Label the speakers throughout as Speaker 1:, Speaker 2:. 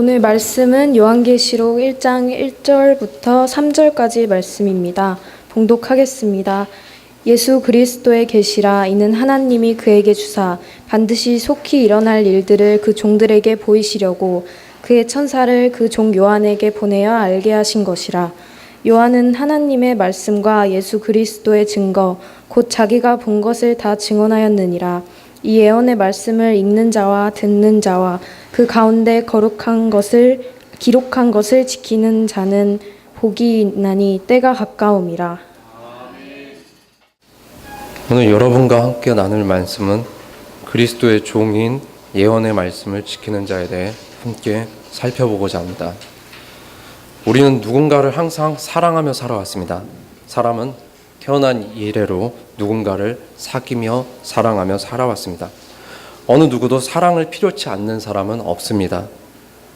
Speaker 1: 오늘 말씀은 요한계시록 1장 1절부터 3절까지 말씀입니다. 봉독하겠습니다. 예수 그리스도의 계시라. 이는 하나님이 그에게 주사 반드시 속히 일어날 일들을 그 종들에게 보이시려고 그의 천사를 그 종 요한에게 보내어 알게 하신 것이라. 요한은 하나님의 말씀과 예수 그리스도의 증거 곧 자기가 본 것을 다 증언하였느니라. 이 예언의 말씀을 읽는 자와 듣는 자와 그 가운데 거룩한 것을 기록한 것을 지키는 자는 복이 있나니 때가 가까움이라.
Speaker 2: 오늘 여러분과 함께 나눌 말씀은 그리스도의 종인 예언의 말씀을 지키는 자에 대해 함께 살펴보고자 합니다. 우리는 누군가를 항상 사랑하며 살아왔습니다. 사람은 태어난 이래로 누군가를 사귀며 사랑하며 살아왔습니다. 어느 누구도 사랑을 필요치 않는 사람은 없습니다.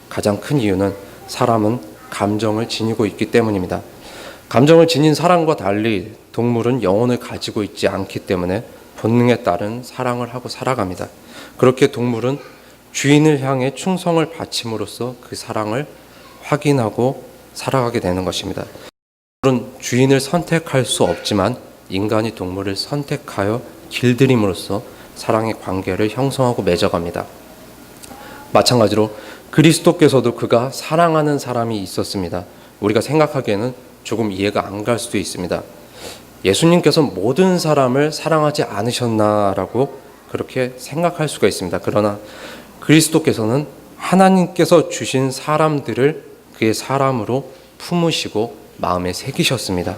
Speaker 2: 가장 큰 이유는 사람은 감정을 지니고 있기 때문입니다. 감정을 지닌 사람과 달리 동물은 영혼을 가지고 있지 않기 때문에 본능에 따른 사랑을 하고 살아갑니다. 그렇게 동물은 주인을 향해 충성을 바침으로써 그 사랑을 확인하고 살아가게 되는 것입니다. 동물은 주인을 선택할 수 없지만 인간이 동물을 선택하여 길들임으로써 사랑의 관계를 형성하고 맺어갑니다. 마찬가지로 그리스도께서도 그가 사랑하는 사람이 있었습니다. 우리가 생각하기에는 조금 이해가 안 갈 수도 있습니다. 예수님께서 모든 사람을 사랑하지 않으셨나라고 그렇게 생각할 수가 있습니다. 그러나 그리스도께서는 하나님께서 주신 사람들을 그의 사람으로 품으시고 마음에 새기셨습니다.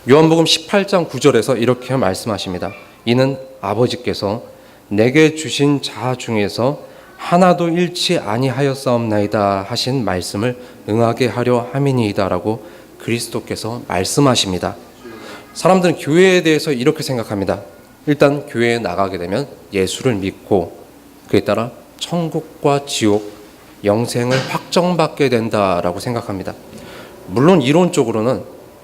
Speaker 2: 요한복음 18장 9절에서 이렇게 말씀하십니다. 이는 아버지께서 내게 주신 자 중에서 하나도 잃지 아니하였사옵나이다 하신 말씀을 응하게 하려 함이니이다 라고 그리스도께서 말씀하십니다. 사람들은 교회에 대해서 이렇게 생각합니다. 일단 교회에 나가게 되면 예수를 믿고 그에 따라 천국과 지옥, 영생을 확정받게 된다라고 생각합니다. 물론 이론적으로는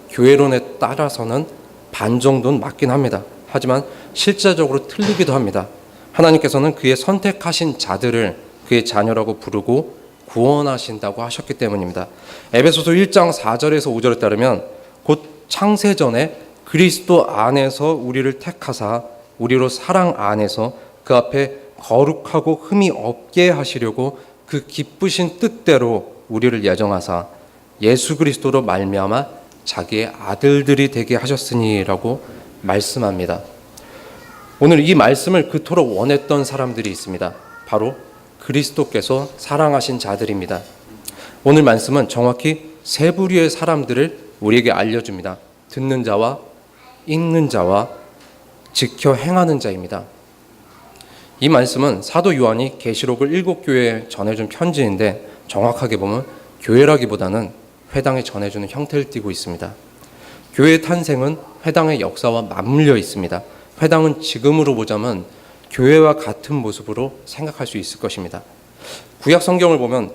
Speaker 2: 교회론에 따라서는 반 정도는 맞긴 합니다. 하지만 실제적으로 틀리기도 합니다. 하나님께서는 그의 선택하신 자들을 그의 자녀라고 부르고 구원하신다고 하셨기 때문입니다. 에베소서 1장 4절에서 5절에 따르면 곧 창세전에 그리스도 안에서 우리를 택하사 우리로 사랑 안에서 그 앞에 거룩하고 흠이 없게 하시려고 그 기쁘신 뜻대로 우리를 예정하사 예수 그리스도로 말미암아 자기의 아들들이 되게 하셨으니라고 말씀합니다. 오늘 이 말씀을 그토록 원했던 사람들이 있습니다. 바로 그리스도께서 사랑하신 자들입니다. 오늘 말씀은 정확히 세 부류의 사람들을 우리에게 알려줍니다. 듣는 자와 읽는 자와 지켜 행하는 자입니다. 이 말씀은 사도 요한이 계시록을 7교회에 전해준 편지인데 정확하게 보면 교회라기보다는 회당에 전해주는 형태를 띠고 있습니다. 교회의 탄생은 회당의 역사와 맞물려 있습니다. 회당은 지금으로 보자면 교회와 같은 모습으로 생각할 수 있을 것입니다. 구약 성경을 보면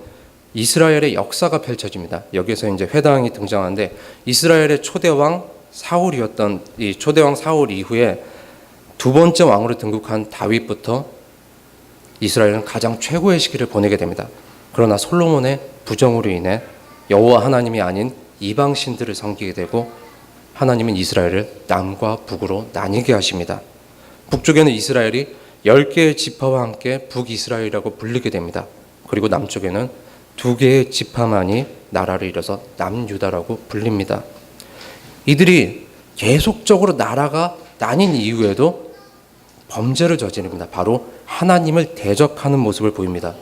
Speaker 2: 이스라엘의 역사가 펼쳐집니다. 여기서 이제 회당이 등장하는데 이스라엘의 초대왕 사울이었던 이 초대왕 사울 이후에 두 번째 왕으로 등극한 다윗부터 이스라엘은 가장 최고의 시기를 보내게 됩니다. 그러나 솔로몬의 부정으로 인해 여호와 하나님이 아닌 이방 신들을 섬기게 되고 하나님은 이스라엘을 남과 북으로 나뉘게 하십니다. 북쪽에는 이스라엘이 10개의 지파와 함께 북이스라엘이라고 불리게 됩니다. 그리고 남쪽에는 2개의 지파만이 나라를 이뤄서 남유다라고 불립니다. 이들이 계속적으로 나라가 나뉜 이후에도 범죄를 저지릅니다. 바로 하나님을 대적하는 모습을 보입니다.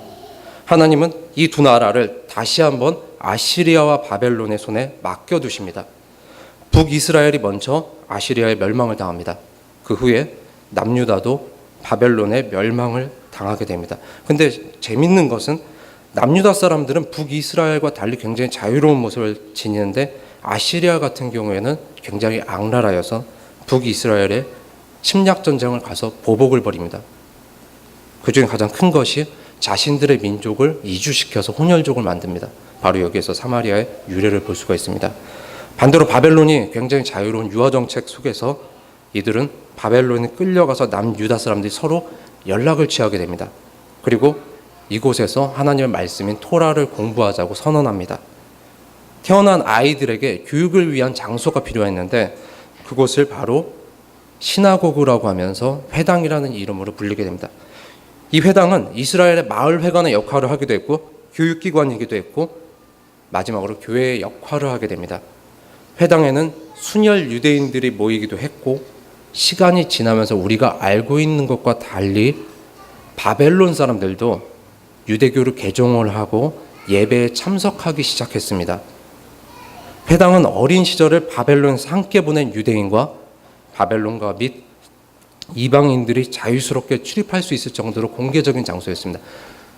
Speaker 2: 하나님은 이 두 나라를 다시 한번 아시리아와 바벨론의 손에 맡겨두십니다. 북이스라엘이 먼저 아시리아의 멸망을 당합니다. 그 후에 남유다도 바벨론의 멸망을 당하게 됩니다. 근데 재밌는 것은 남유다 사람들은 북이스라엘과 달리 굉장히 자유로운 모습을 지니는데 아시리아 같은 경우에는 굉장히 악랄하여서 북이스라엘의 침략 전쟁을 가서 보복을 벌입니다. 그 중에 가장 큰 것이 자신들의 민족을 이주시켜서 혼혈족을 만듭니다. 바로 여기에서 사마리아의 유래를 볼 수가 있습니다. 반대로 바벨론이 굉장히 자유로운 유화 정책 속에서 이들은 바벨론에 끌려가서 남유다 사람들이 서로 연락을 취하게 됩니다. 그리고 이곳에서 하나님의 말씀인 토라를 공부하자고 선언합니다. 태어난 아이들에게 교육을 위한 장소가 필요했는데 그곳을 바로 시나고그라고 하면서 회당이라는 이름으로 불리게 됩니다. 이 회당은 이스라엘의 마을 회관의 역할을 하기도 했고 교육기관이기도 했고 마지막으로 교회의 역할을 하게 됩니다. 회당에는 순혈 유대인들이 모이기도 했고 시간이 지나면서 우리가 알고 있는 것과 달리 바벨론 사람들도 유대교를 개종을 하고 예배에 참석하기 시작했습니다. 회당은 어린 시절을 바벨론에서 함께 보낸 유대인과 바벨론과 및 이방인들이 자유스럽게 출입할 수 있을 정도로 공개적인 장소였습니다.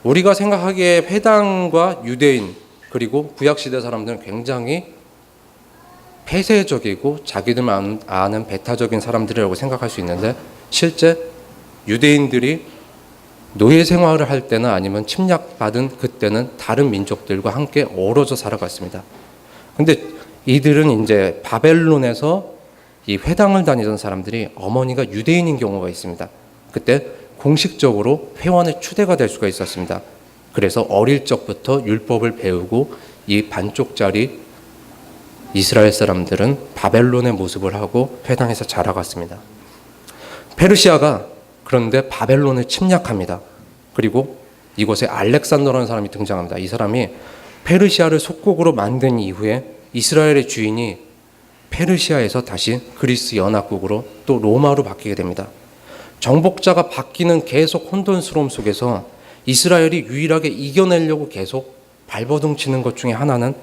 Speaker 2: 우리가 생각하기에 회당과 유대인 그리고 구약시대 사람들은 굉장히 폐쇄적이고 자기들만 아는 배타적인 사람들이라고 생각할 수 있는데 실제 유대인들이 노예 생활을 할 때나 아니면 침략받은 그때는 다른 민족들과 함께 어우러져 살아갔습니다. 근데 이들은 이제 바벨론에서 이 회당을 다니던 사람들이 어머니가 유대인인 경우가 있습니다. 그때 공식적으로 회원에 추대가 될 수가 있었습니다. 그래서 어릴 적부터 율법을 배우고 이 반쪽짜리 이스라엘 사람들은 바벨론의 모습을 하고 회당에서 자라갔습니다. 페르시아가 그런데 바벨론을 침략합니다. 그리고 이곳에 알렉산더라는 사람이 등장합니다. 이 사람이 페르시아를 속국으로 만든 이후에 이스라엘의 주인이 페르시아에서 다시 그리스 연합국으로 또 로마로 바뀌게 됩니다. 정복자가 바뀌는 계속 혼돈스러움 속에서 이스라엘이 유일하게 이겨내려고 계속 발버둥 치는 것 중에 하나는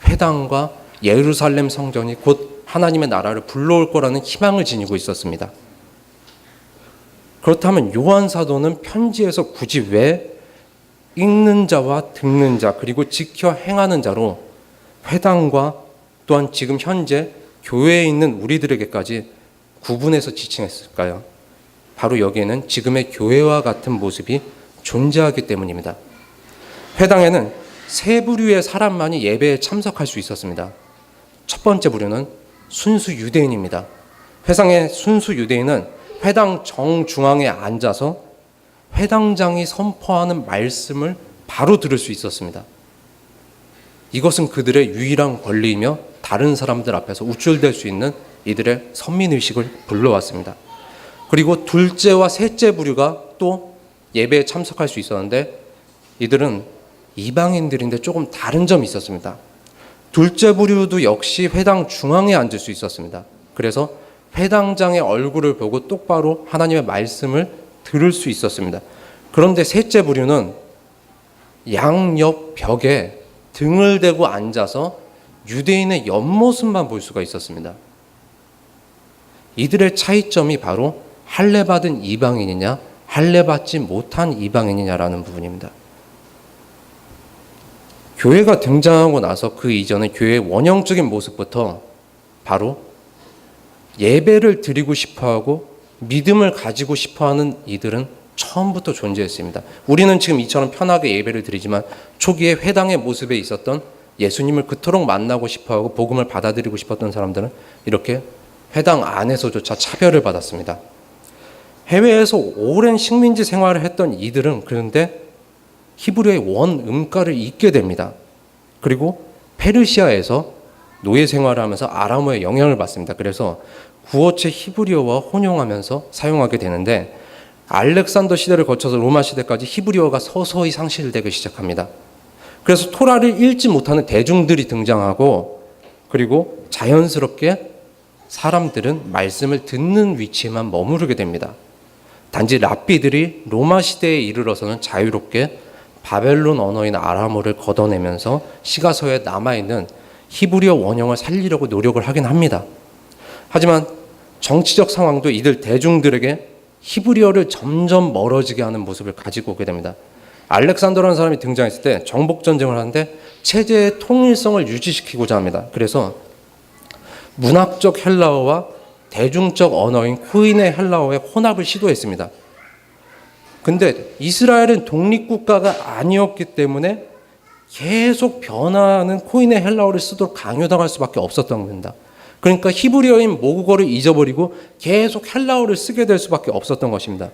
Speaker 2: 회당과 예루살렘 성전이 곧 하나님의 나라를 불러올 거라는 희망을 지니고 있었습니다. 그렇다면 요한 사도는 편지에서 굳이 왜 읽는 자와 듣는 자 그리고 지켜 행하는 자로 회당과 또한 지금 현재 교회에 있는 우리들에게까지 구분해서 지칭했을까요? 바로 여기에는 지금의 교회와 같은 모습이 존재하기 때문입니다. 회당에는 세 부류의 사람만이 예배에 참석할 수 있었습니다. 첫 번째 부류는 순수 유대인입니다. 회당의 순수 유대인은 회당 정중앙에 앉아서 회당장이 선포하는 말씀을 바로 들을 수 있었습니다. 이것은 그들의 유일한 권리이며 다른 사람들 앞에서 우쭐댈 수 있는 이들의 선민의식을 불러왔습니다. 그리고 둘째와 셋째 부류가 또 예배에 참석할 수 있었는데 이들은 이방인들인데 조금 다른 점이 있었습니다. 둘째 부류도 역시 회당 중앙에 앉을 수 있었습니다. 그래서 회당장의 얼굴을 보고 똑바로 하나님의 말씀을 들을 수 있었습니다. 그런데 셋째 부류는 양옆 벽에 등을 대고 앉아서 유대인의 옆모습만 볼 수가 있었습니다. 이들의 차이점이 바로 할례받은 이방인이냐 할례받지 못한 이방인이냐라는 부분입니다. 교회가 등장하고 나서 그 이전에 교회의 원형적인 모습부터 바로 예배를 드리고 싶어하고 믿음을 가지고 싶어하는 이들은 처음부터 존재했습니다. 우리는 지금 이처럼 편하게 예배를 드리지만 초기에 회당의 모습에 있었던 예수님을 그토록 만나고 싶어하고 복음을 받아들이고 싶었던 사람들은 이렇게 회당 안에서조차 차별을 받았습니다. 해외에서 오랜 식민지 생활을 했던 이들은 그런데 히브리어의 원음가를 잊게 됩니다. 그리고 페르시아에서 노예 생활을 하면서 아람어의 영향을 받습니다. 그래서 구어체 히브리어와 혼용하면서 사용하게 되는데 알렉산더 시대를 거쳐서 로마 시대까지 히브리어가 서서히 상실되기 시작합니다. 그래서 토라를 읽지 못하는 대중들이 등장하고 그리고 자연스럽게 사람들은 말씀을 듣는 위치에만 머무르게 됩니다. 단지 랍비들이 로마 시대에 이르러서는 자유롭게 바벨론 언어인 아람어를 걷어내면서 시가서에 남아있는 히브리어 원형을 살리려고 노력을 하긴 합니다. 하지만 정치적 상황도 이들 대중들에게 히브리어를 점점 멀어지게 하는 모습을 가지고 오게 됩니다. 알렉산더라는 사람이 등장했을 때 정복전쟁을 하는데 체제의 통일성을 유지시키고자 합니다. 그래서 문학적 헬라어와 대중적 언어인 코인의 헬라어의 혼합을 시도했습니다. 근데 이스라엘은 독립국가가 아니었기 때문에 계속 변화하는 코인의 헬라어를 쓰도록 강요당할 수밖에 없었던 겁니다. 그러니까 히브리어인 모국어를 잊어버리고 계속 헬라어를 쓰게 될 수밖에 없었던 것입니다.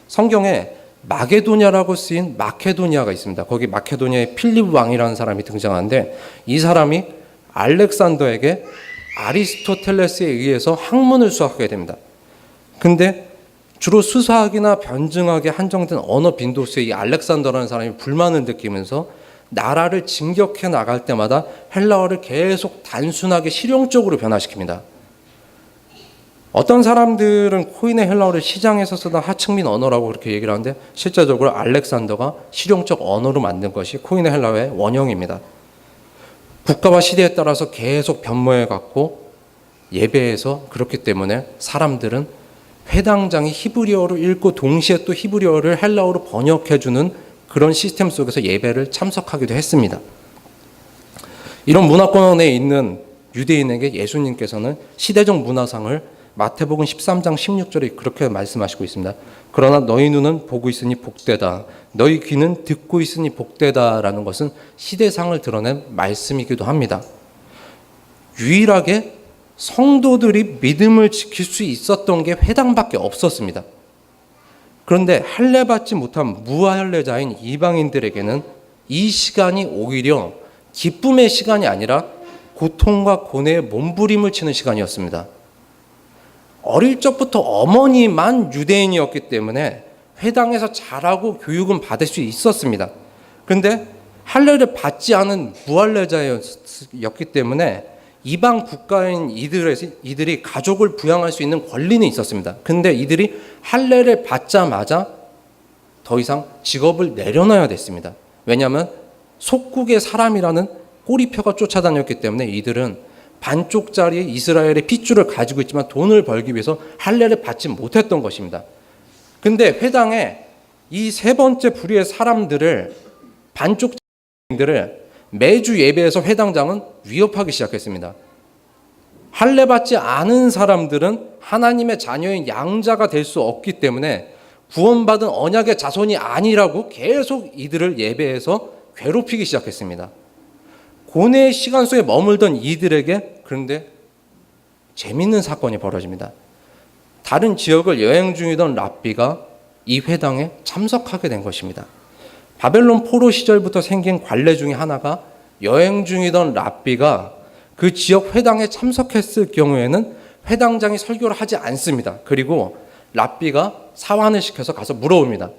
Speaker 2: 성경에 마게도냐라고 쓰인 마케도니아가 있습니다. 거기 마케도니아의 필립 왕이라는 사람이 등장하는데 이 사람이 알렉산더에게 아리스토텔레스에 의해서 학문을 수학하게 됩니다. 근데 주로 수사학이나 변증학에 한정된 언어 빈도수에 이 알렉산더라는 사람이 불만을 느끼면서 나라를 진격해 나갈 때마다 헬라어를 계속 단순하게 실용적으로 변화시킵니다. 어떤 사람들은 코인의 헬라어를 시장에서 쓰던 하층민 언어라고 그렇게 얘기를 하는데 실제적으로 알렉산더가 실용적 언어로 만든 것이 코인의 헬라어의 원형입니다. 국가와 시대에 따라서 계속 변모해 갔고 예배에서 그렇기 때문에 사람들은 회당장이 히브리어로 읽고 동시에 또 히브리어를 헬라어로 번역해주는 그런 시스템 속에서 예배를 참석하기도 했습니다. 이런 문화권에 있는 유대인에게 예수님께서는 시대적 문화상을 마태복음 13장 16절에 그렇게 말씀하시고 있습니다. 그러나 너희 눈은 보고 있으니 복되다. 너희 귀는 듣고 있으니 복되다라는 것은 시대상을 드러낸 말씀이기도 합니다. 유일하게 성도들이 믿음을 지킬 수 있었던 게 회당밖에 없었습니다. 그런데 할례받지 못한 무할례자인 이방인들에게는 이 시간이 오히려 기쁨의 시간이 아니라 고통과 고뇌의 몸부림을 치는 시간이었습니다. 어릴 적부터 어머니만 유대인이었기 때문에 회당에서 자라고 교육은 받을 수 있었습니다. 그런데 할례를 받지 않은 무할례자였기 때문에 이방 국가인 이들이 가족을 부양할 수 있는 권리는 있었습니다. 그런데 이들이 할례를 받자마자 더 이상 직업을 내려놔야 됐습니다. 왜냐하면 속국의 사람이라는 꼬리표가 쫓아다녔기 때문에 이들은 반쪽짜리 이스라엘의 핏줄을 가지고 있지만 돈을 벌기 위해서 할례를 받지 못했던 것입니다. 그런데 회당에 이 세 번째 부류의 사람들을 반쪽짜리들을 매주 예배에서 회당장은 위협하기 시작했습니다. 할례 받지 않은 사람들은 하나님의 자녀인 양자가 될 수 없기 때문에 구원받은 언약의 자손이 아니라고 계속 이들을 예배에서 괴롭히기 시작했습니다. 고뇌의 시간 속에 머물던 이들에게 그런데 재미있는 사건이 벌어집니다. 다른 지역을 여행 중이던 랍비가 이 회당에 참석하게 된 것입니다. 바벨론 포로 시절부터 생긴 관례 중에 하나가 여행 중이던 랍비가 그 지역 회당에 참석했을 경우에는 회당장이 설교를 하지 않습니다. 그리고 랍비가 사환을 시켜서 가서 물어봅니다.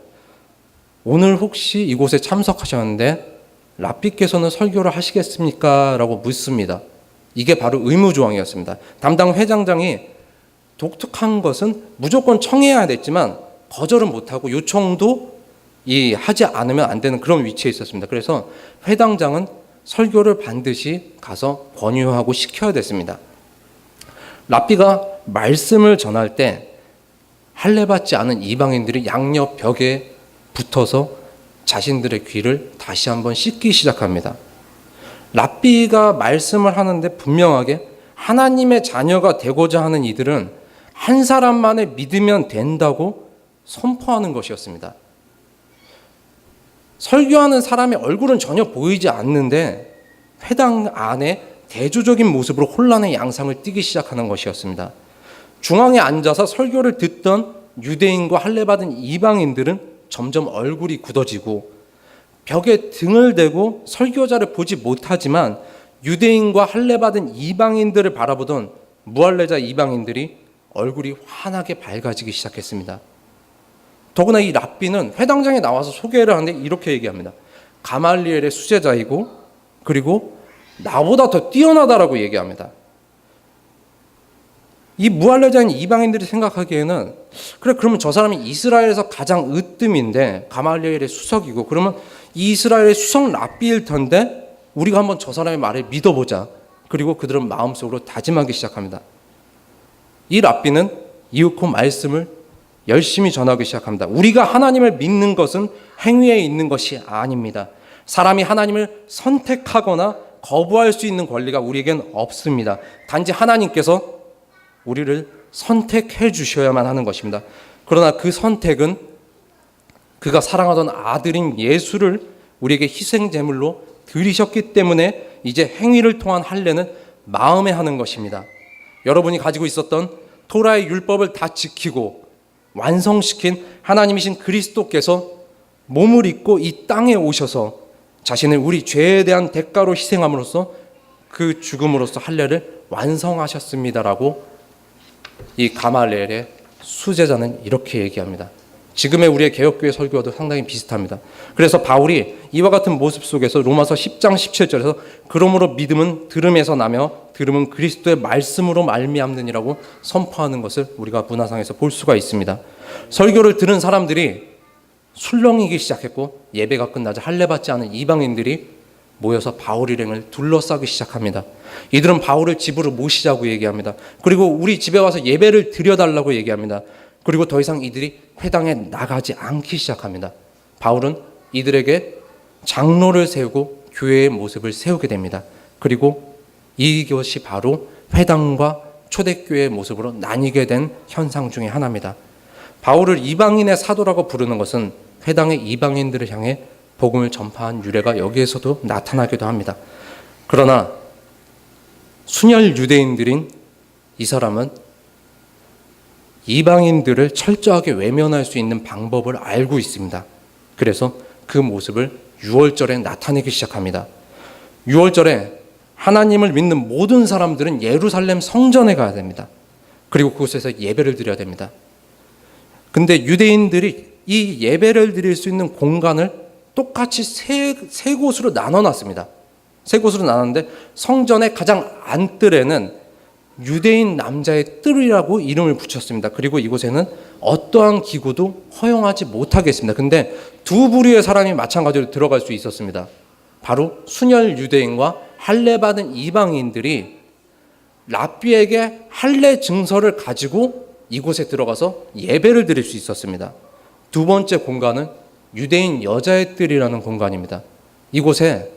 Speaker 2: 오늘 혹시 이곳에 참석하셨는데 랍비께서는 설교를 하시겠습니까? 라고 묻습니다. 이게 바로 의무조항이었습니다. 담당 회장장이 독특한 것은 무조건 청해야 됐지만 거절은 못하고 요청도 하지 않으면 안 되는 그런 위치에 있었습니다. 그래서 회당장은 설교를 반드시 가서 권유하고 시켜야 됐습니다. 랍비가 말씀을 전할 때 할례받지 않은 이방인들이 양옆 벽에 붙어서 자신들의 귀를 다시 한번 씻기 시작합니다. 랍비가 말씀을 하는데 분명하게 하나님의 자녀가 되고자 하는 이들은 한 사람만을 믿으면 된다고 선포하는 것이었습니다. 설교하는 사람의 얼굴은 전혀 보이지 않는데 회당 안에 대조적인 모습으로 혼란의 양상을 띠기 시작하는 것이었습니다. 중앙에 앉아서 설교를 듣던 유대인과 할례받은 이방인들은 점점 얼굴이 굳어지고 벽에 등을 대고 설교자를 보지 못하지만 유대인과 할례받은 이방인들을 바라보던 무할례자 이방인들이 얼굴이 환하게 밝아지기 시작했습니다. 더구나 이 랍비는 회당장에 나와서 소개를 하는데 이렇게 얘기합니다. 가말리엘의 수제자이고 그리고 나보다 더 뛰어나다라고 얘기합니다. 이 무할례자인 이방인들이 생각하기에는 그래 그러면 저 사람이 이스라엘에서 가장 으뜸인데 가말리엘의 수석이고 그러면 이스라엘의 수석 랍비일 텐데 우리가 한번 저 사람의 말을 믿어보자. 그리고 그들은 마음속으로 다짐하기 시작합니다. 이 랍비는 이윽고 말씀을 열심히 전하기 시작합니다. 우리가 하나님을 믿는 것은 행위에 있는 것이 아닙니다. 사람이 하나님을 선택하거나 거부할 수 있는 권리가 우리에겐 없습니다. 단지 하나님께서 우리를 선택해 주셔야만 하는 것입니다. 그러나 그 선택은 그가 사랑하던 아들인 예수를 우리에게 희생제물로 드리셨기 때문에 이제 행위를 통한 할례는 마음에 하는 것입니다. 여러분이 가지고 있었던 토라의 율법을 다 지키고 완성시킨 하나님이신 그리스도께서 몸을 입고 이 땅에 오셔서 자신을 우리 죄에 대한 대가로 희생함으로써 그 죽음으로써 할례를 완성하셨습니다라고 이 가말리엘의 수제자는 이렇게 얘기합니다. 지금의 우리의 개혁교회 설교와도 상당히 비슷합니다. 그래서 바울이 이와 같은 모습 속에서 로마서 10장 17절에서 그러므로 믿음은 들음에서 나며 들음은 그리스도의 말씀으로 말미암느니라고 선포하는 것을 우리가 문화상에서 볼 수가 있습니다. 설교를 들은 사람들이 술렁이기 시작했고 예배가 끝나자 할례 받지 않은 이방인들이 모여서 바울 일행을 둘러싸기 시작합니다. 이들은 바울을 집으로 모시자고 얘기합니다. 그리고 우리 집에 와서 예배를 드려달라고 얘기합니다. 그리고 더 이상 이들이 회당에 나가지 않기 시작합니다. 바울은 이들에게 장로를 세우고 교회의 모습을 세우게 됩니다. 그리고 이것이 바로 회당과 초대교회의 모습으로 나뉘게 된 현상 중에 하나입니다. 바울을 이방인의 사도라고 부르는 것은 회당의 이방인들을 향해 복음을 전파한 유래가 여기에서도 나타나기도 합니다. 그러나 순혈 유대인들인 이 사람은 이방인들을 철저하게 외면할 수 있는 방법을 알고 있습니다. 그래서 그 모습을 유월절에 나타내기 시작합니다. 유월절에 하나님을 믿는 모든 사람들은 예루살렘 성전에 가야 됩니다. 그리고 그곳에서 예배를 드려야 됩니다. 근데 유대인들이 이 예배를 드릴 수 있는 공간을 똑같이 세 곳으로 나눠놨습니다. 세 곳으로 나눴는데 성전의 가장 안뜰에는 유대인 남자의 뜰이라고 이름을 붙였습니다. 그리고 이곳에는 어떠한 기구도 허용하지 못하게 했습니다. 근데 두 부류의 사람이 마찬가지로 들어갈 수 있었습니다. 바로 순혈 유대인과 할례 받은 이방인들이 랍비에게 할례 증서를 가지고 이곳에 들어가서 예배를 드릴 수 있었습니다. 두 번째 공간은 유대인 여자의 뜰이라는 공간입니다. 이곳에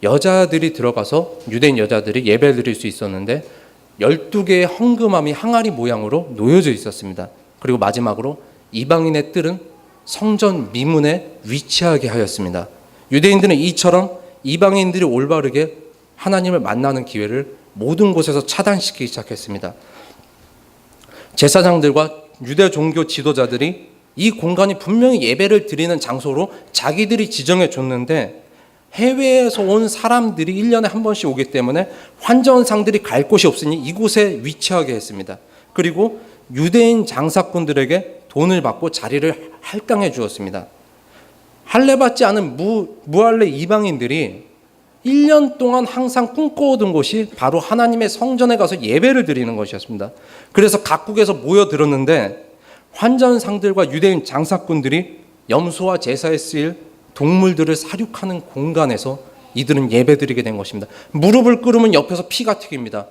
Speaker 2: 여자들이 들어가서 유대인 여자들이 예배를 드릴 수 있었는데 12개의 헝금함이 항아리 모양으로 놓여져 있었습니다. 그리고 마지막으로 이방인의 뜰은 성전 미문에 위치하게 하였습니다. 유대인들은 이처럼 이방인들이 올바르게 하나님을 만나는 기회를 모든 곳에서 차단시키기 시작했습니다. 제사장들과 유대 종교 지도자들이 이 공간이 분명히 예배를 드리는 장소로 자기들이 지정해 줬는데 해외에서 온 사람들이 1년에 한 번씩 오기 때문에 환전상들이 갈 곳이 없으니 이곳에 위치하게 했습니다. 그리고 유대인 장사꾼들에게 돈을 받고 자리를 할당해 주었습니다. 할례 받지 않은 무할례 이방인들이 1년 동안 항상 꿈꿔오던 곳이 바로 하나님의 성전에 가서 예배를 드리는 것이었습니다. 그래서 각국에서 모여들었는데 환전상들과 유대인 장사꾼들이 염소와 제사에 쓰일 동물들을 사육하는 공간에서 이들은 예배드리게 된 것입니다. 무릎을 꿇으면 옆에서 피가 튀깁니다.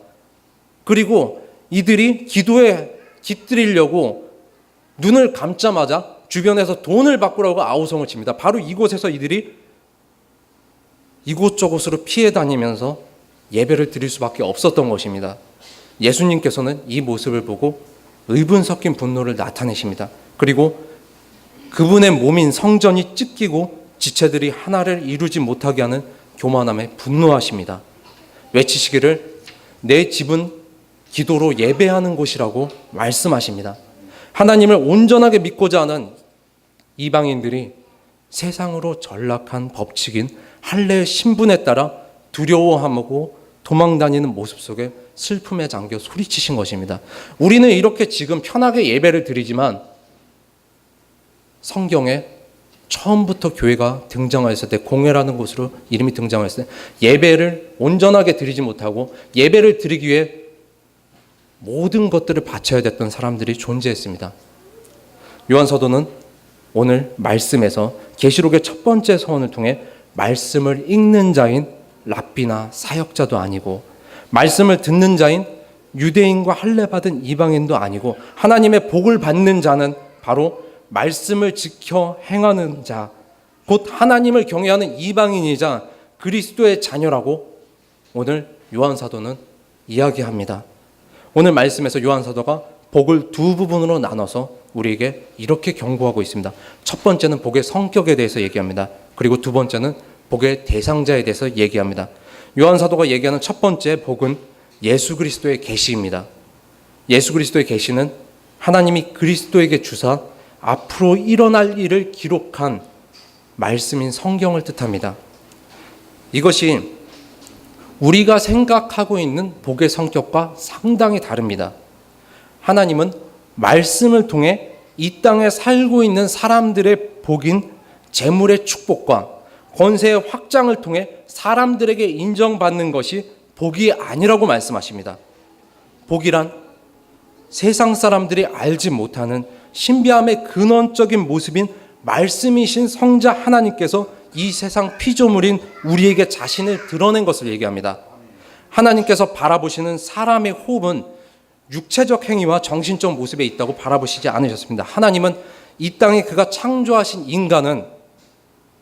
Speaker 2: 그리고 이들이 기도에 깃들이려고 눈을 감자마자 주변에서 돈을 바꾸라고 아우성을 칩니다. 바로 이곳에서 이들이 이곳저곳으로 피해 다니면서 예배를 드릴 수밖에 없었던 것입니다. 예수님께서는 이 모습을 보고 의분 섞인 분노를 나타내십니다. 그리고 그분의 몸인 성전이 찢기고 지체들이 하나를 이루지 못하게 하는 교만함에 분노하십니다. 외치시기를 내 집은 기도로 예배하는 곳이라고 말씀하십니다. 하나님을 온전하게 믿고자 하는 이방인들이 세상으로 전락한 법칙인 할례의 신분에 따라 두려워하고 도망다니는 모습 속에 슬픔에 잠겨 소리치신 것입니다. 우리는 이렇게 지금 편하게 예배를 드리지만 성경에 처음부터 교회가 등장했을 때 공회라는 곳으로 이름이 등장했을 때 예배를 온전하게 드리지 못하고 예배를 드리기 위해 모든 것들을 바쳐야 됐던 사람들이 존재했습니다. 요한사도는 오늘 말씀에서 계시록의 첫 번째 서원을 통해 말씀을 읽는 자인 랍비나 사역자도 아니고 말씀을 듣는 자인 유대인과 할례 받은 이방인도 아니고 하나님의 복을 받는 자는 바로 말씀을 지켜 행하는 자, 곧 하나님을 경외하는 이방인이자 그리스도의 자녀라고 오늘 요한사도는 이야기합니다. 오늘 말씀에서 요한사도가 복을 두 부분으로 나눠서 우리에게 이렇게 경고하고 있습니다. 첫 번째는 복의 성격에 대해서 얘기합니다. 그리고 두 번째는 복의 대상자에 대해서 얘기합니다. 요한사도가 얘기하는 첫 번째 복은 예수 그리스도의 계시입니다. 예수 그리스도의 계시는 하나님이 그리스도에게 주사 앞으로 일어날 일을 기록한 말씀인 성경을 뜻합니다. 이것이 우리가 생각하고 있는 복의 성격과 상당히 다릅니다. 하나님은 말씀을 통해 이 땅에 살고 있는 사람들의 복인 재물의 축복과 권세의 확장을 통해 사람들에게 인정받는 것이 복이 아니라고 말씀하십니다. 복이란 세상 사람들이 알지 못하는 신비함의 근원적인 모습인 말씀이신 성자 하나님께서 이 세상 피조물인 우리에게 자신을 드러낸 것을 얘기합니다. 하나님께서 바라보시는 사람의 호흡은 육체적 행위와 정신적 모습에 있다고 바라보시지 않으셨습니다. 하나님은 이 땅에 그가 창조하신 인간은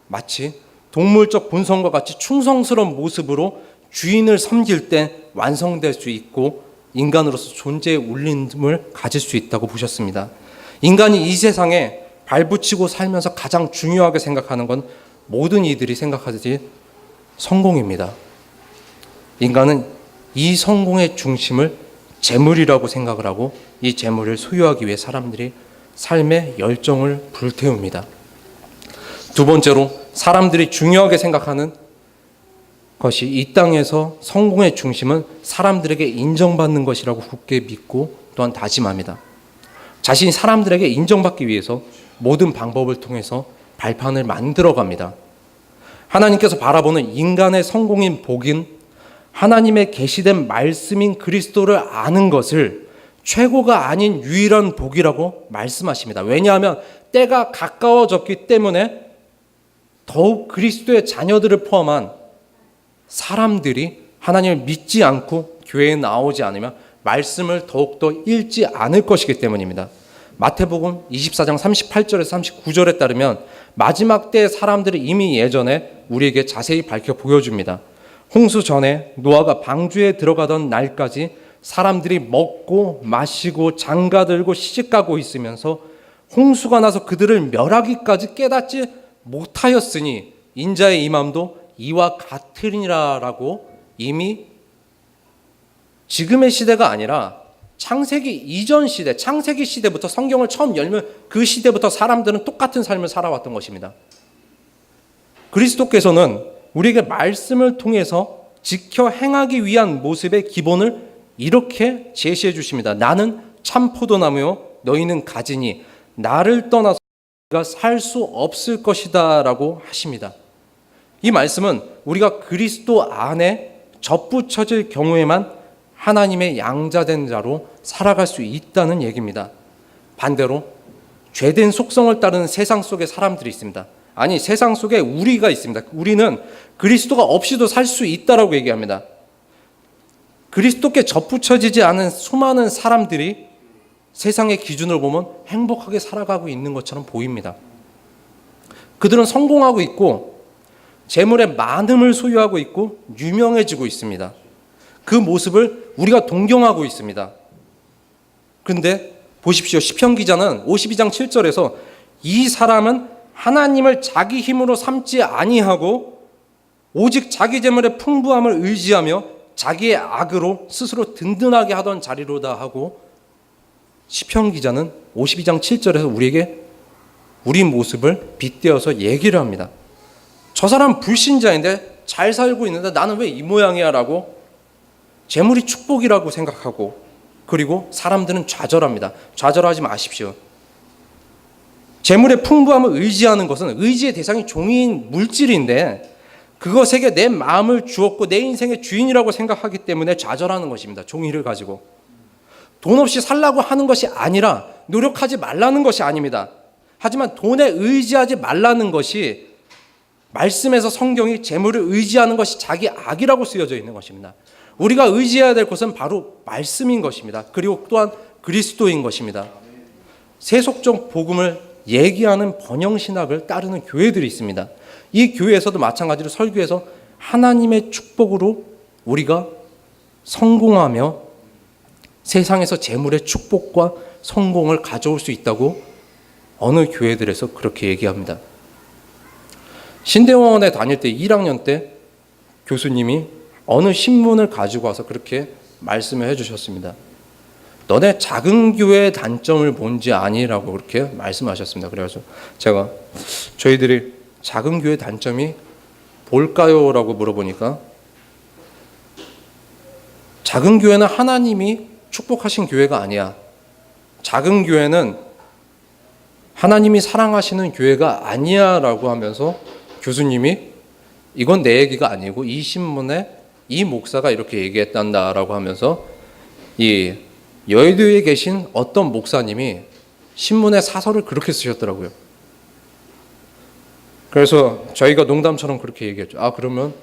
Speaker 2: 마치 동물적 본성과 같이 충성스러운 모습으로 주인을 섬길 때 완성될 수 있고 인간으로서 존재의 울림을 가질 수 있다고 보셨습니다. 인간이 이 세상에 발붙이고 살면서 가장 중요하게 생각하는 건 모든 이들이 생각하듯이 성공입니다. 인간은 이 성공의 중심을 재물이라고 생각을 하고 이 재물을 소유하기 위해 사람들이 삶의 열정을 불태웁니다. 두 번째로 사람들이 중요하게 생각하는 것이 이 땅에서 성공의 중심은 사람들에게 인정받는 것이라고 굳게 믿고 또한 다짐합니다. 자신이 사람들에게 인정받기 위해서 모든 방법을 통해서 발판을 만들어갑니다. 하나님께서 바라보는 인간의 성공인 복인 하나님의 계시된 말씀인 그리스도를 아는 것을 최고가 아닌 유일한 복이라고 말씀하십니다. 왜냐하면 때가 가까워졌기 때문에 더욱 그리스도의 자녀들을 포함한 사람들이 하나님을 믿지 않고 교회에 나오지 않으면 말씀을 더욱더 읽지 않을 것이기 때문입니다. 마태복음 24장 38절에서 39절에 따르면 마지막 때의 사람들이 이미 예전에 우리에게 자세히 밝혀 보여줍니다. 홍수 전에 노아가 방주에 들어가던 날까지 사람들이 먹고 마시고 장가들고 시집가고 있으면서 홍수가 나서 그들을 멸하기까지 깨닫지 못하였으니 인자의 임함도 이와 같으리라라고 이미 지금의 시대가 아니라 창세기 이전 시대, 창세기 시대부터 성경을 처음 열면 그 시대부터 사람들은 똑같은 삶을 살아왔던 것입니다. 그리스도께서는 우리에게 말씀을 통해서 지켜 행하기 위한 모습의 기본을 이렇게 제시해 주십니다. 나는 참 포도나무요 너희는 가지니 나를 떠나서 우리가 살 수 없을 것이다 라고 하십니다. 이 말씀은 우리가 그리스도 안에 접붙여질 경우에만 하나님의 양자된 자로 살아갈 수 있다는 얘기입니다. 반대로 죄된 속성을 따르는 세상 속에 사람들이 있습니다. 아니, 세상 속에 우리가 있습니다. 우리는 그리스도가 없이도 살 수 있다라고 얘기합니다. 그리스도께 접붙여지지 않은 수많은 사람들이 세상의 기준을 보면 행복하게 살아가고 있는 것처럼 보입니다. 그들은 성공하고 있고 재물의 많음을 소유하고 있고 유명해지고 있습니다. 그 모습을 우리가 동경하고 있습니다. 그런데 보십시오. 시편 기자는 52장 7절에서 이 사람은 하나님을 자기 힘으로 삼지 아니하고 오직 자기 재물의 풍부함을 의지하며 자기의 악으로 스스로 든든하게 하던 자리로다 하고 시편 기자는 52장 7절에서 우리에게 우리 모습을 빗대어서 얘기를 합니다. 저 사람은 불신자인데 잘 살고 있는데 나는 왜 이 모양이야 라고 재물이 축복이라고 생각하고 그리고 사람들은 좌절합니다. 좌절하지 마십시오. 재물의 풍부함을 의지하는 것은 의지의 대상이 종인 물질인데 그것에게 내 마음을 주었고 내 인생의 주인이라고 생각하기 때문에 좌절하는 것입니다. 종이를 가지고. 돈 없이 살라고 하는 것이 아니라 노력하지 말라는 것이 아닙니다. 하지만 돈에 의지하지 말라는 것이 말씀에서 성경이 재물을 의지하는 것이 자기 악이라고 쓰여져 있는 것입니다. 우리가 의지해야 될 것은 바로 말씀인 것입니다. 그리고 또한 그리스도인 것입니다. 세속적 복음을 얘기하는 번영신학을 따르는 교회들이 있습니다. 이 교회에서도 마찬가지로 설교에서 하나님의 축복으로 우리가 성공하며 세상에서 재물의 축복과 성공을 가져올 수 있다고 어느 교회들에서 그렇게 얘기합니다. 신대원에 다닐 때 1학년 때 교수님이 어느 신문을 가지고 와서 그렇게 말씀을 해주셨습니다. 너네 작은 교회의 단점을 뭔지 아니라고 그렇게 말씀하셨습니다. 그래서 제가 저희들이 작은 교회 단점이 뭘까요? 라고 물어보니까 작은 교회는 하나님이 축복하신 교회가 아니야. 작은 교회는 하나님이 사랑하시는 교회가 아니야 라고 하면서 교수님이 이건 내 얘기가 아니고 이 신문에 이 목사가 이렇게 얘기했단다 라고 하면서 이 여의도에 계신 어떤 목사님이 신문에 사설을 그렇게 쓰셨더라고요. 그래서 저희가 농담처럼 그렇게 얘기했죠. 아, 그러면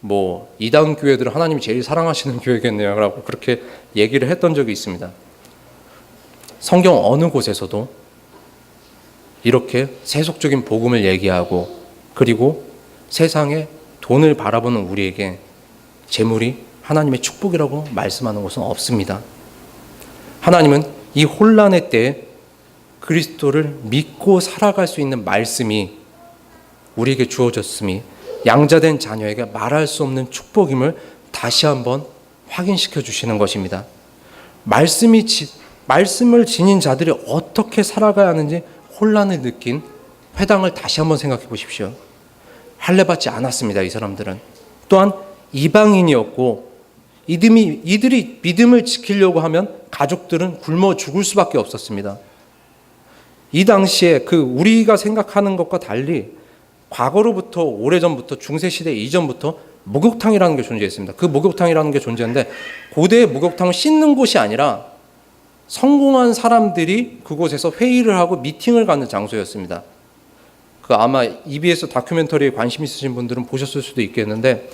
Speaker 2: 뭐 이단 교회들은 하나님이 제일 사랑하시는 교회겠네요 라고 그렇게 얘기를 했던 적이 있습니다. 성경 어느 곳에서도 이렇게 세속적인 복음을 얘기하고 그리고 세상에 돈을 바라보는 우리에게 재물이 하나님의 축복이라고 말씀하는 것은 없습니다. 하나님은 이 혼란의 때에 그리스도를 믿고 살아갈 수 있는 말씀이 우리에게 주어졌음이 양자된 자녀에게 말할 수 없는 축복임을 다시 한번 확인시켜 주시는 것입니다. 말씀을 지닌 자들이 어떻게 살아가야 하는지 혼란을 느낀 회당을 다시 한번 생각해 보십시오. 할례받지 않았습니다. 이 사람들은. 또한 이방인이었고 이들이 믿음을 지키려고 하면 가족들은 굶어 죽을 수밖에 없었습니다. 이 당시에 우리가 생각하는 것과 달리 과거로부터 오래전부터 중세시대 이전부터 목욕탕이라는 게 존재했습니다. 그 목욕탕이라는 게 존재했는데 고대의 목욕탕은 씻는 곳이 아니라 성공한 사람들이 그곳에서 회의를 하고 미팅을 갖는 장소였습니다. 아마 EBS 다큐멘터리에 관심 있으신 분들은 보셨을 수도 있겠는데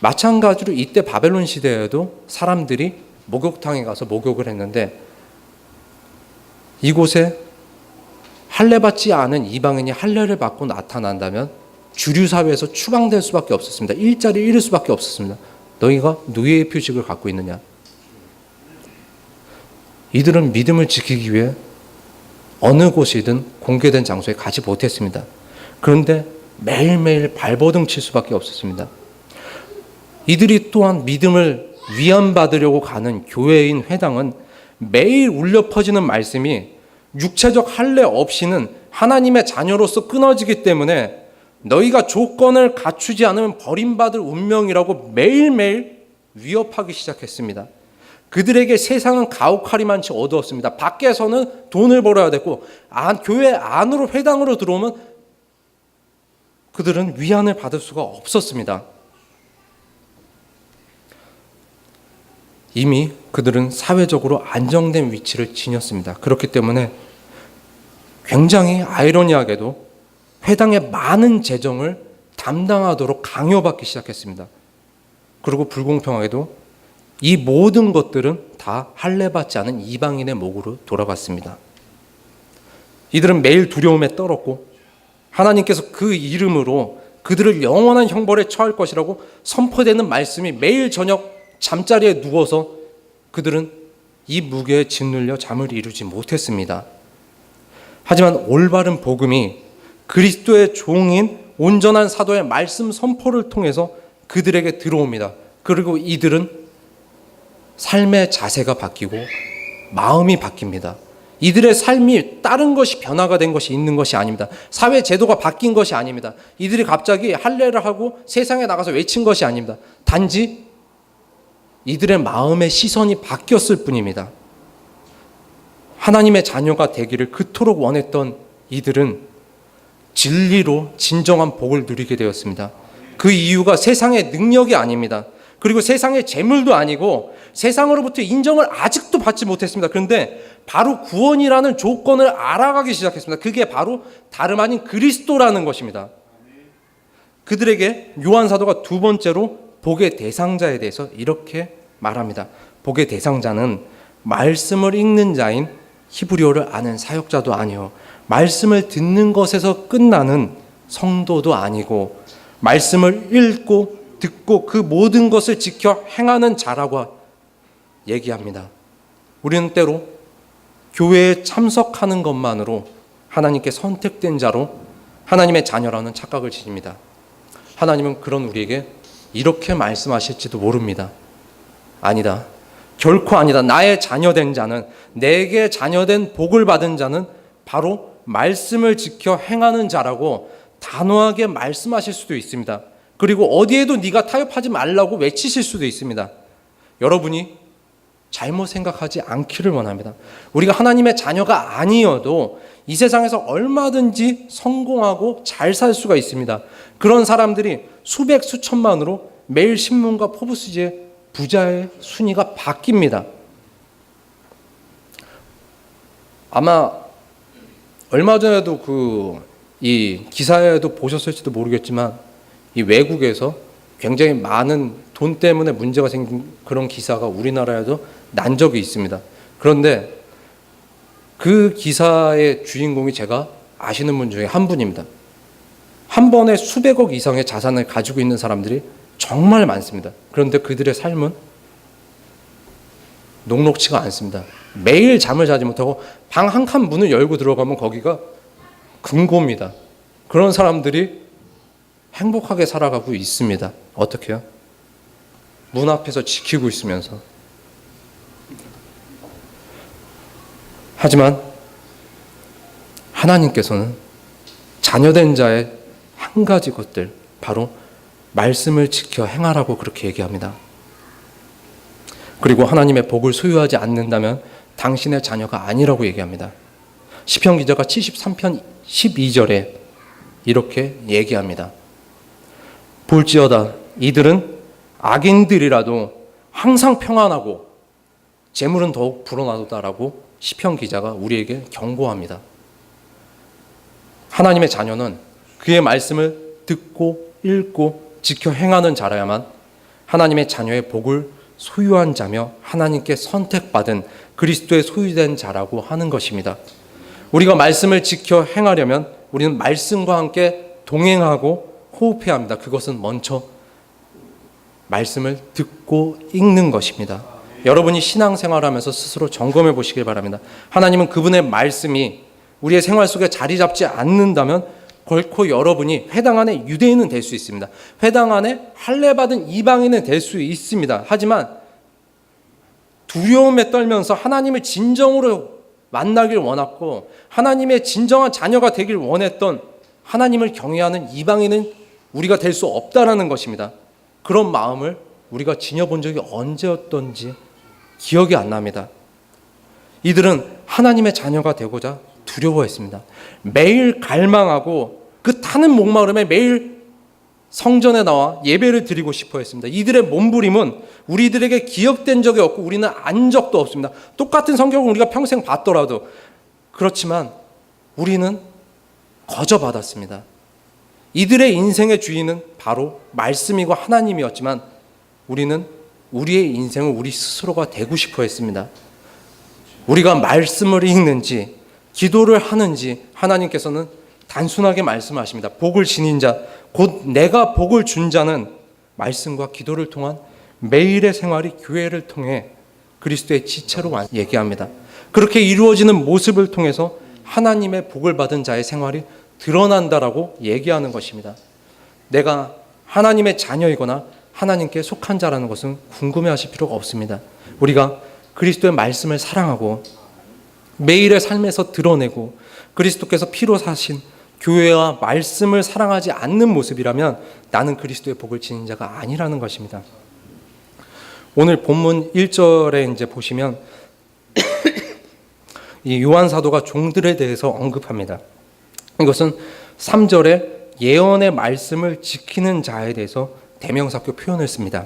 Speaker 2: 마찬가지로 이때 바벨론 시대에도 사람들이 목욕탕에 가서 목욕을 했는데 이곳에 할례받지 않은 이방인이 할례를 받고 나타난다면 주류 사회에서 추방될 수밖에 없었습니다. 일자리 잃을 수밖에 없었습니다. 너희가 노예의 표식을 갖고 있느냐? 이들은 믿음을 지키기 위해 어느 곳이든 공개된 장소에 가지 못했습니다. 그런데 매일매일 발버둥 칠 수밖에 없었습니다. 이들이 또한 믿음을 위안받으려고 가는 교회인 회당은 매일 울려 퍼지는 말씀이 육체적 할례 없이는 하나님의 자녀로서 끊어지기 때문에 너희가 조건을 갖추지 않으면 버림받을 운명이라고 매일매일 위협하기 시작했습니다. 그들에게 세상은 가혹하리만치 어두웠습니다. 밖에서는 돈을 벌어야 됐고 교회 안으로 회당으로 들어오면 그들은 위안을 받을 수가 없었습니다. 이미 그들은 사회적으로 안정된 위치를 지녔습니다. 그렇기 때문에 굉장히 아이러니하게도 회당의 많은 재정을 담당하도록 강요받기 시작했습니다. 그리고 불공평하게도 이 모든 것들은 다 할례받지 않은 이방인의 목으로 돌아갔습니다. 이들은 매일 두려움에 떨었고 하나님께서 그 이름으로 그들을 영원한 형벌에 처할 것이라고 선포되는 말씀이 매일 저녁 잠자리에 누워서 그들은 이 무게에 짓눌려 잠을 이루지 못했습니다. 하지만 올바른 복음이 그리스도의 종인 온전한 사도의 말씀 선포를 통해서 그들에게 들어옵니다. 그리고 이들은 삶의 자세가 바뀌고 마음이 바뀝니다. 이들의 삶이 다른 것이 변화가 된 것이 있는 것이 아닙니다. 사회 제도가 바뀐 것이 아닙니다. 이들이 갑자기 할례를 하고 세상에 나가서 외친 것이 아닙니다. 단지 이들의 마음의 시선이 바뀌었을 뿐입니다. 하나님의 자녀가 되기를 그토록 원했던 이들은 진리로 진정한 복을 누리게 되었습니다. 그 이유가 세상의 능력이 아닙니다. 그리고 세상의 재물도 아니고 세상으로부터 인정을 아직도 받지 못했습니다. 그런데 바로 구원이라는 조건을 알아가기 시작했습니다. 그게 바로 다름 아닌 그리스도라는 것입니다. 그들에게 요한 사도가 두 번째로 복의 대상자에 대해서 이렇게 말합니다. 복의 대상자는 말씀을 읽는 자인 히브리어를 아는 사역자도 아니요 말씀을 듣는 것에서 끝나는 성도도 아니고 말씀을 읽고 듣고 그 모든 것을 지켜 행하는 자라고 얘기합니다. 우리는 때로 교회에 참석하는 것만으로 하나님께 선택된 자로 하나님의 자녀라는 착각을 지닙니다. 하나님은 그런 우리에게 이렇게 말씀하실지도 모릅니다. 아니다. 결코 아니다. 나의 자녀된 자는, 내게 자녀된 복을 받은 자는 바로 말씀을 지켜 행하는 자라고 단호하게 말씀하실 수도 있습니다. 그리고 어디에도 네가 타협하지 말라고 외치실 수도 있습니다. 여러분이 잘못 생각하지 않기를 원합니다. 우리가 하나님의 자녀가 아니어도 이 세상에서 얼마든지 성공하고 잘 살 수가 있습니다. 그런 사람들이 수백 수천만으로 매일 신문과 포브스지에 부자의 순위가 바뀝니다. 아마 얼마 전에도 이 기사에도 보셨을지도 모르겠지만 이 외국에서 굉장히 많은 돈 때문에 문제가 생긴 그런 기사가 우리나라에도 난 적이 있습니다. 그런데 그 기사의 주인공이 제가 아시는 분 중에 한 분입니다. 한 번에 수백억 이상의 자산을 가지고 있는 사람들이 정말 많습니다. 그런데 그들의 삶은 녹록치가 않습니다. 매일 잠을 자지 못하고 방 한 칸 문을 열고 들어가면 거기가 금고입니다. 그런 사람들이 행복하게 살아가고 있습니다. 어떻게요? 문 앞에서 지키고 있으면서. 하지만 하나님께서는 자녀된 자의 한 가지 것들, 바로 말씀을 지켜 행하라고 그렇게 얘기합니다. 그리고 하나님의 복을 소유하지 않는다면 당신의 자녀가 아니라고 얘기합니다. 시편 기자가 73편 12절에 이렇게 얘기합니다. 볼지어다 이들은 악인들이라도 항상 평안하고 재물은 더욱 불어나도다라고 시편 기자가 우리에게 경고합니다. 하나님의 자녀는 그의 말씀을 듣고 읽고 지켜 행하는 자라야만 하나님의 자녀의 복을 소유한 자며 하나님께 선택받은 그리스도의 소유된 자라고 하는 것입니다. 우리가 말씀을 지켜 행하려면 우리는 말씀과 함께 동행하고 호흡해야 합니다. 그것은 먼저 말씀을 듣고 읽는 것입니다. 여러분이 신앙생활하면서 스스로 점검해 보시길 바랍니다. 하나님은 그분의 말씀이 우리의 생활 속에 자리 잡지 않는다면 결코 여러분이 회당 안에 유대인은 될 수 있습니다. 회당 안에 할례받은 이방인은 될 수 있습니다. 하지만 두려움에 떨면서 하나님을 진정으로 만나길 원했고 하나님의 진정한 자녀가 되길 원했던 하나님을 경외하는 이방인은 우리가 될 수 없다라는 것입니다. 그런 마음을 우리가 지녀본 적이 언제였던지 기억이 안 납니다. 이들은 하나님의 자녀가 되고자 두려워했습니다. 매일 갈망하고 그 타는 목마름에 매일 성전에 나와 예배를 드리고 싶어 했습니다. 이들의 몸부림은 우리들에게 기억된 적이 없고 우리는 안 적도 없습니다. 똑같은 성경을 우리가 평생 봤더라도 그렇지만 우리는 거저받았습니다. 이들의 인생의 주인은 바로 말씀이고 하나님이었지만 우리는 우리의 인생을 우리 스스로가 되고 싶어 했습니다. 우리가 말씀을 읽는지 기도를 하는지 하나님께서는 단순하게 말씀하십니다. 복을 지닌 자, 곧 내가 복을 준 자는 말씀과 기도를 통한 매일의 생활이 교회를 통해 그리스도의 지체로 얘기합니다. 그렇게 이루어지는 모습을 통해서 하나님의 복을 받은 자의 생활이 드러난다라고 얘기하는 것입니다. 내가 하나님의 자녀이거나 하나님께 속한 자라는 것은 궁금해하실 필요가 없습니다. 우리가 그리스도의 말씀을 사랑하고 매일의 삶에서 드러내고 그리스도께서 피로 사신 교회와 말씀을 사랑하지 않는 모습이라면 나는 그리스도의 복을 지닌 자가 아니라는 것입니다. 오늘 본문 1절에 이제 보시면 이 요한 사도가 종들에 대해서 언급합니다. 이것은 3절에 예언의 말씀을 지키는 자에 대해서 대명사격 표현을 씁니다.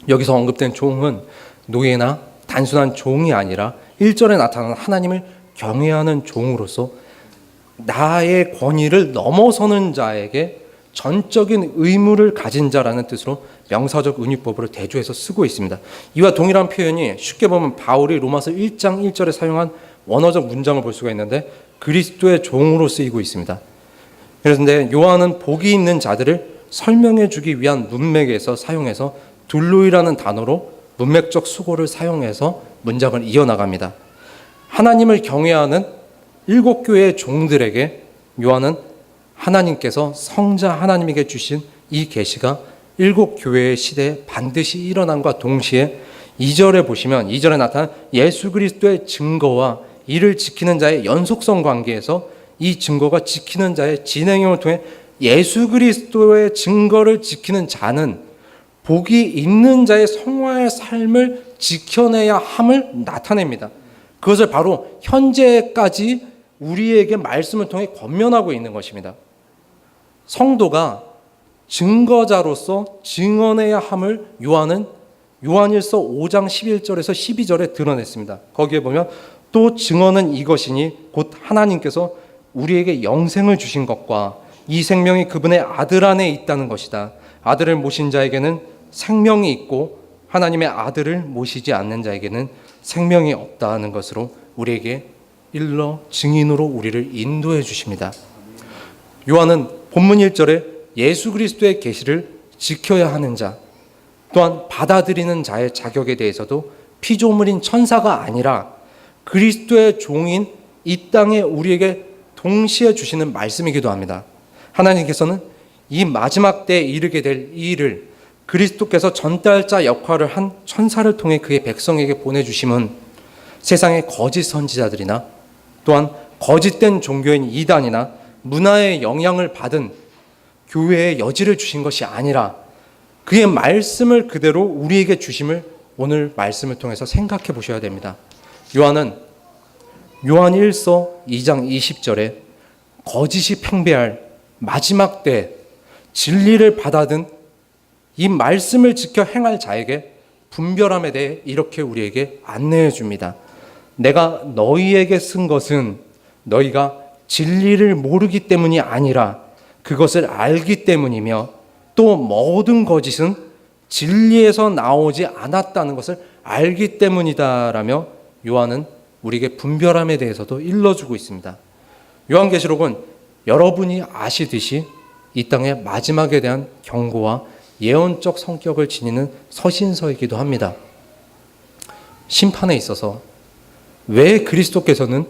Speaker 2: 여기서 언급된 종은 노예나 단순한 종이 아니라 1절에 나타나는 하나님을 경외하는 종으로서 나의 권위를 넘어서는 자에게 전적인 의무를 가진 자라는 뜻으로 명사적 은유법으로 대조해서 쓰고 있습니다. 이와 동일한 표현이 쉽게 보면 바울이 로마서 1장 1절에 사용한 원어적 문장을 볼 수가 있는데 그리스도의 종으로 쓰이고 있습니다. 그런데 요한은 복이 있는 자들을 설명해 주기 위한 문맥에서 사용해서 둘로이라는 단어로 문맥적 수고를 사용해서 문장을 이어나갑니다. 하나님을 경외하는 7교회의 종들에게 요한은 하나님께서 성자 하나님에게 주신 이 계시가 7교회의 시대에 반드시 일어남과 동시에 2절에 보시면 2절에 나타난 예수 그리스도의 증거와 이를 지키는 자의 연속성 관계에서 이 증거가 지키는 자의 진행형을 통해 예수 그리스도의 증거를 지키는 자는 복이 있는 자의 성화의 삶을 지켜내야 함을 나타냅니다. 그것을 바로 현재까지 우리에게 말씀을 통해 권면하고 있는 것입니다. 성도가 증거자로서 증언해야 함을 요한은 요한일서 5장 11절에서 12절에 드러냈습니다. 거기에 보면 또 증언은 이것이니 곧 하나님께서 우리에게 영생을 주신 것과 이 생명이 그분의 아들 안에 있다는 것이다. 아들을 모신 자에게는 생명이 있고 하나님의 아들을 모시지 않는 자에게는 생명이 없다는 것으로 우리에게 일러 증인으로 우리를 인도해 주십니다. 요한은 본문 1절에 예수 그리스도의 계시를 지켜야 하는 자, 또한 받아들이는 자의 자격에 대해서도 피조물인 천사가 아니라 그리스도의 종인 이 땅에 우리에게 동시에 주시는 말씀이기도 합니다. 하나님께서는 이 마지막 때에 이르게 될 이 일을 그리스도께서 전달자 역할을 한 천사를 통해 그의 백성에게 보내주심은 세상의 거짓 선지자들이나 또한 거짓된 종교인 이단이나 문화의 영향을 받은 교회에 여지를 주신 것이 아니라 그의 말씀을 그대로 우리에게 주심을 오늘 말씀을 통해서 생각해 보셔야 됩니다. 요한은 요한 1서 2장 20절에 거짓이 팽배할 마지막 때 진리를 받아든 이 말씀을 지켜 행할 자에게 분별함에 대해 이렇게 우리에게 안내해 줍니다. 내가 너희에게 쓴 것은 너희가 진리를 모르기 때문이 아니라 그것을 알기 때문이며 또 모든 거짓은 진리에서 나오지 않았다는 것을 알기 때문이다라며 요한은 우리에게 분별함에 대해서도 일러주고 있습니다. 요한계시록은 여러분이 아시듯이 이 땅의 마지막에 대한 경고와 예언적 성격을 지니는 서신서이기도 합니다. 심판에 있어서 왜 그리스도께서는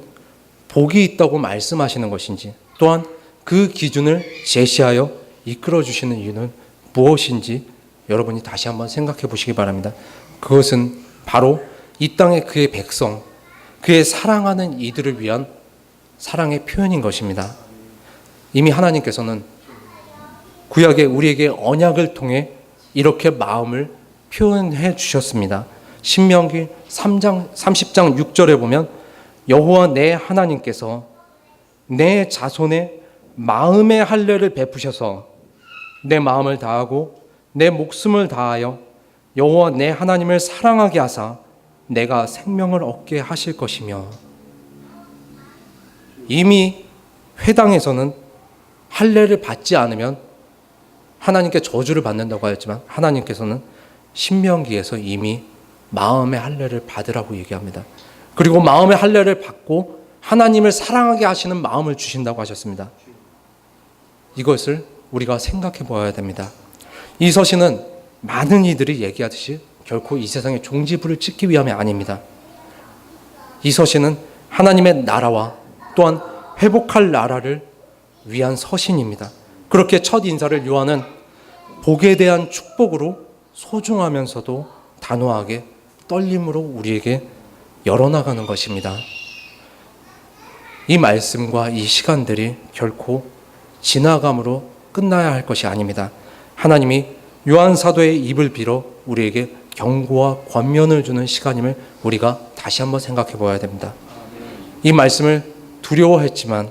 Speaker 2: 복이 있다고 말씀하시는 것인지, 또한 그 기준을 제시하여 이끌어 주시는 이유는 무엇인지 여러분이 다시 한번 생각해 보시기 바랍니다. 그것은 바로 이 땅의 그의 백성, 그의 사랑하는 이들을 위한 사랑의 표현인 것입니다. 이미 하나님께서는 구약에 우리에게 언약을 통해 이렇게 마음을 표현해 주셨습니다. 신명기 30장 6절에 보면 여호와 내 하나님께서 내 자손의 마음의 할례를 베푸셔서 내 마음을 다하고 내 목숨을 다하여 여호와 내 하나님을 사랑하게 하사 내가 생명을 얻게 하실 것이며, 이미 회당에서는 할례를 받지 않으면 하나님께 저주를 받는다고 하였지만 하나님께서는 신명기에서 이미 마음의 할례를 받으라고 얘기합니다. 그리고 마음의 할례를 받고 하나님을 사랑하게 하시는 마음을 주신다고 하셨습니다. 이것을 우리가 생각해 보아야 됩니다. 이 서신은 많은 이들이 얘기하듯이 결코 이 세상의 종지부를 찍기 위함이 아닙니다. 이 서신은 하나님의 나라와 또한 회복할 나라를 위한 서신입니다. 그렇게 첫 인사를 요한은 복에 대한 축복으로 소중하면서도 단호하게 떨림으로 우리에게 열어나가는 것입니다. 이 말씀과 이 시간들이 결코 지나감으로 끝나야 할 것이 아닙니다. 하나님이 요한 사도의 입을 빌어 우리에게 경고와 권면을 주는 시간임을 우리가 다시 한번 생각해 보아야 됩니다. 이 말씀을 두려워했지만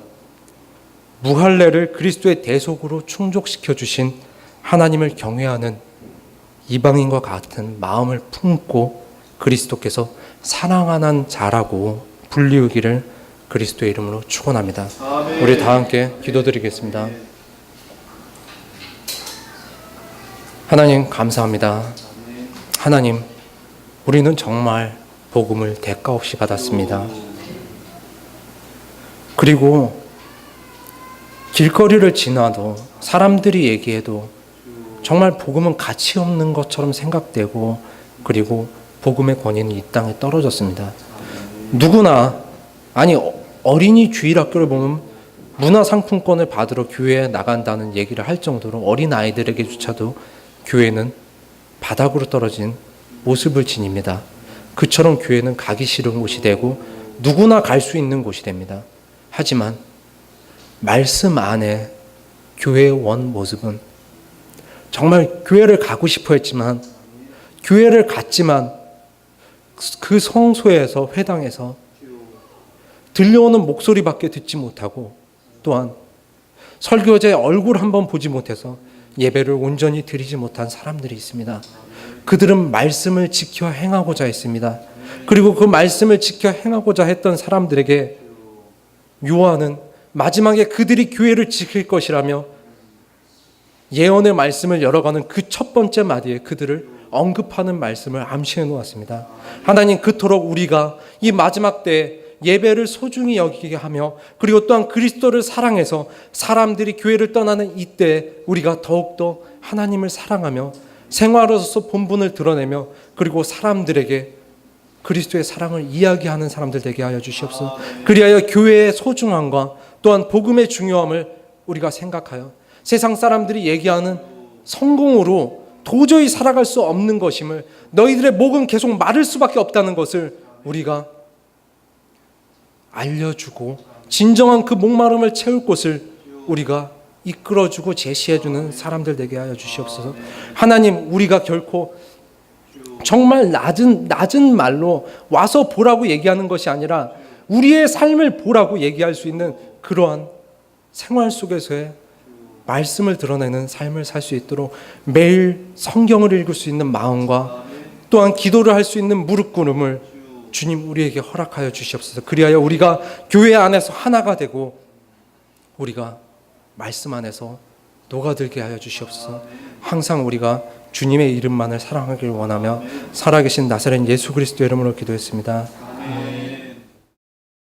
Speaker 2: 무할례를 그리스도의 대속으로 충족시켜 주신 하나님을 경외하는 이방인과 같은 마음을 품고 그리스도께서 사랑하는 자라고 불리우기를 그리스도의 이름으로 축원합니다. 우리 다 함께 기도드리겠습니다. 하나님 감사합니다. 하나님, 우리는 정말 복음을 대가 없이 받았습니다. 그리고 길거리를 지나도 사람들이 얘기해도 정말 복음은 가치 없는 것처럼 생각되고, 그리고 복음의 권위는 이 땅에 떨어졌습니다. 누구나, 아니 어린이 주일학교를 보면 문화상품권을 받으러 교회에 나간다는 얘기를 할 정도로 어린아이들에게조차도 교회는 바닥으로 떨어진 모습을 지닙니다. 그처럼 교회는 가기 싫은 곳이 되고 누구나 갈 수 있는 곳이 됩니다. 하지만
Speaker 3: 말씀 안에 교회의 원 모습은 정말 교회를 가고 싶어 했지만, 교회를 갔지만 그 성소에서, 회당에서 들려오는 목소리밖에 듣지 못하고, 또한 설교자의 얼굴 한번 보지 못해서 예배를 온전히 드리지 못한 사람들이 있습니다. 그들은 말씀을 지켜 행하고자 했습니다. 그리고 그 말씀을 지켜 행하고자 했던 사람들에게 요한은 마지막에 그들이 교회를 지킬 것이라며 예언의 말씀을 열어가는 그 첫 번째 마디에 그들을 언급하는 말씀을 암시해 놓았습니다. 하나님, 그토록 우리가 이 마지막 때에 예배를 소중히 여기게 하며, 그리고 또한 그리스도를 사랑해서 사람들이 교회를 떠나는 이때 우리가 더욱더 하나님을 사랑하며 생활로서 본분을 드러내며, 그리고 사람들에게 그리스도의 사랑을 이야기하는 사람들 되게 하여 주시옵소서. 그리하여 교회의 소중함과 또한 복음의 중요함을 우리가 생각하여 세상 사람들이 얘기하는 성공으로 도저히 살아갈 수 없는 것임을, 너희들의 목은 계속 마를 수밖에 없다는 것을 우리가 알려주고 진정한 그 목마름을 채울 곳을 우리가 이끌어주고 제시해주는 사람들 되게 하여 주시옵소서. 하나님, 우리가 결코 정말 낮은 말로 와서 보라고 얘기하는 것이 아니라 우리의 삶을 보라고 얘기할 수 있는 그러한 생활 속에서의 말씀을 드러내는 삶을 살 수 있도록 매일 성경을 읽을 수 있는 마음과 또한 기도를 할 수 있는 무릎 꿇음을 주님 우리에게 허락하여 주시옵소서. 그리하여 우리가 교회 안에서 하나가 되고 우리가 말씀 안에서 녹아들게 하여 주시옵소서. 항상 우리가 주님의 이름만을 사랑하길 원하며 살아계신 나사렛 예수 그리스도 이름으로 기도했습니다.